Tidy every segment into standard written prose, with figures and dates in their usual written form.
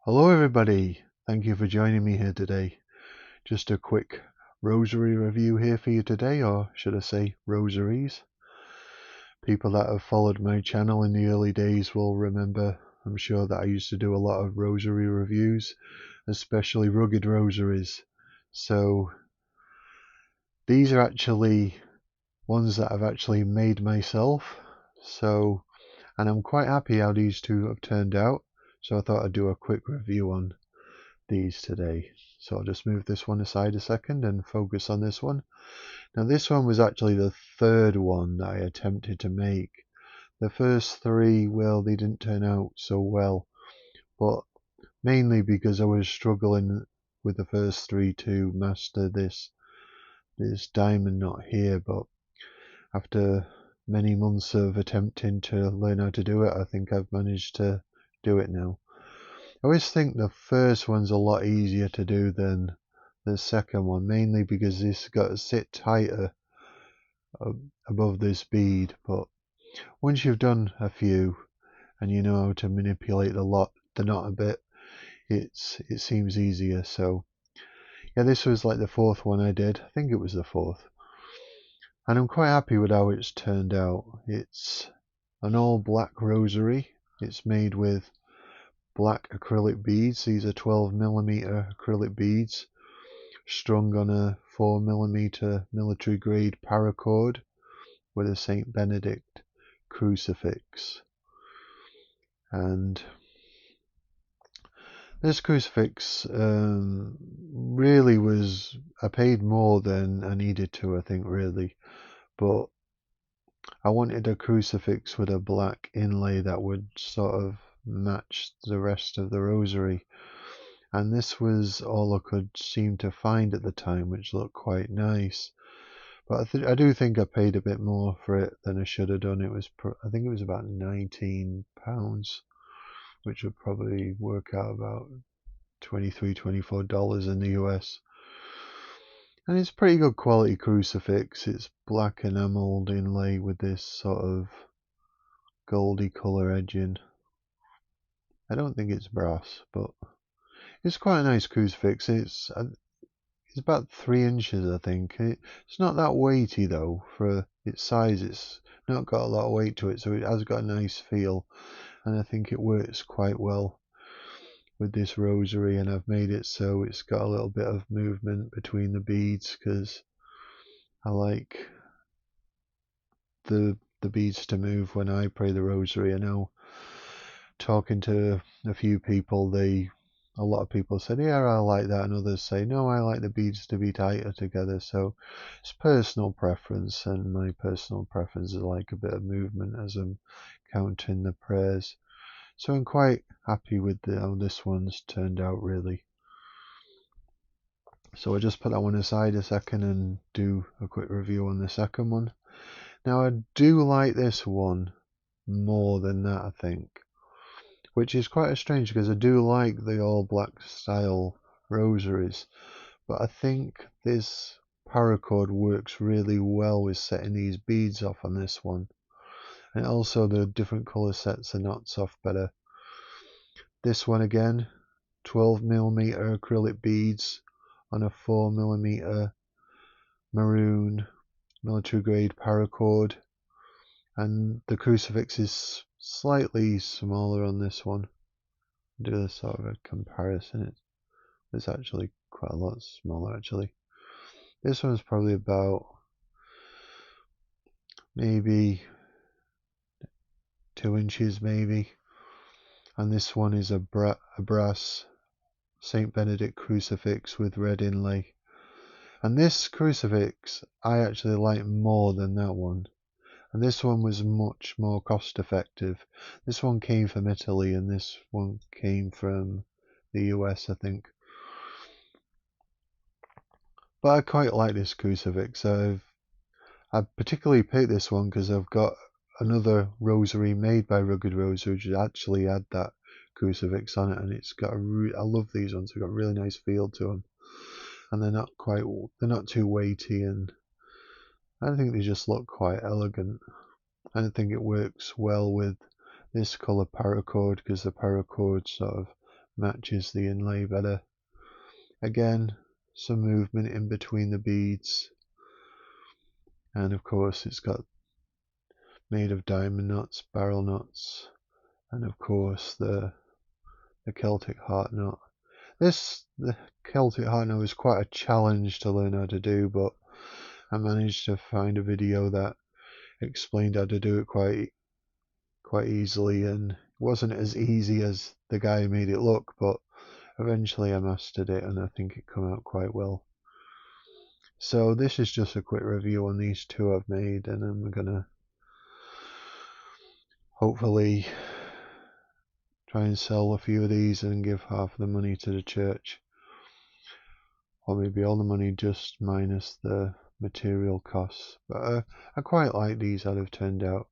Hello everybody, thank you for joining me here today. Just a quick rosary review here for you today, or should I say rosaries. People that have followed my channel in the early days will remember, I'm sure, that I used to do a lot of rosary reviews, especially rugged rosaries. So these are actually ones that I've actually made myself. And I'm quite happy how these two have turned out. So I thought I'd do a quick review on these today. So I'll just move this one aside a second and focus on this one. Now this one was actually the third one that I attempted to make. The first three, well, they didn't turn out so well, but mainly because I was struggling with the first three to master this diamond knot here. But after many months of attempting to learn how to do it, I think I've managed to do it now. I always think the first one's a lot easier to do than the second one, mainly because this got to sit tighter above this bead. But once you've done a few and you know how to manipulate the knot a bit, it seems easier. So yeah, this was like the fourth one I did. I think it was the fourth, and I'm quite happy with how it's turned out. It's an all black rosary. It's made with black acrylic beads. These are 12mm acrylic beads strung on a 4mm military grade paracord with a St Benedict crucifix. And this crucifix really was, I paid more than I needed to, I think, really. But I wanted a crucifix with a black inlay that would sort of match the rest of the rosary. And this was all I could seem to find at the time, which looked quite nice. But I do think I paid a bit more for it than I should have done. I think it was about £19, which would probably work out about $23, $24 in the US. And it's pretty good quality crucifix. It's black enameled inlay with this sort of goldy colour edging. I don't think it's brass, but it's quite a nice crucifix. It's about 3 inches, I think. It's not that weighty though. For its size, it's not got a lot of weight to it, so it has got a nice feel, and I think it works quite well with this rosary. And I've made it so it's got a little bit of movement between the beads because I like the beads to move when I pray the rosary. I know, talking to a few people, a lot of people said, yeah, I like that, and others say, no, I like the beads to be tighter together. So it's personal preference, and my personal preference is like a bit of movement as I'm counting the prayers. So I'm quite happy with how this one's turned out, really. So I'll just put that one aside a second and do a quick review on the second one. Now I do like this one more than that, I think, which is quite strange because I do like the all black style rosaries, but I think this paracord works really well with setting these beads off on this one, and also the different color sets the knots off better. This one again, 12mm acrylic beads on a 4mm maroon military grade paracord, and the crucifix is slightly smaller on this one. Do a sort of a comparison. It's actually quite a lot smaller actually. This one's probably about maybe 2 inches maybe, and this one is a brass St Benedict crucifix with red inlay. And this crucifix I actually like more than that one, and this one was much more cost effective. This one came from Italy and this one came from the US, I think. But I quite like this crucifix. I particularly picked this one because I've got another rosary made by Rugged Rosaries which actually had that crucifix on it, and it's got I love these ones. They've got a really nice feel to them, and they're not too weighty, and I think they just look quite elegant. I think it works well with this colour paracord because the paracord sort of matches the inlay better. Again, some movement in between the beads, and of course it's got made of diamond knots, barrel knots, and of course the Celtic heart knot. The Celtic heart knot was quite a challenge to learn how to do, but I managed to find a video that explained how to do it quite easily, and it wasn't as easy as the guy made it look, but eventually I mastered it and I think it came out quite well. So this is just a quick review on these two I've made, and I'm gonna hopefully try and sell a few of these and give half the money to the church, or maybe all the money just minus the material costs. But I quite like these how they've turned out,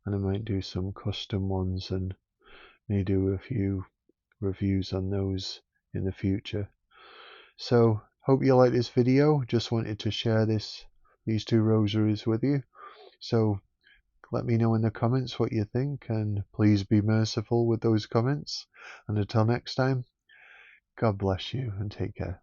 and I might do some custom ones and may do a few reviews on those in the future. So hope you like this video. Just wanted to share these two rosaries with you. So let me know in the comments what you think, and please be merciful with those comments. And until next time, God bless you and take care.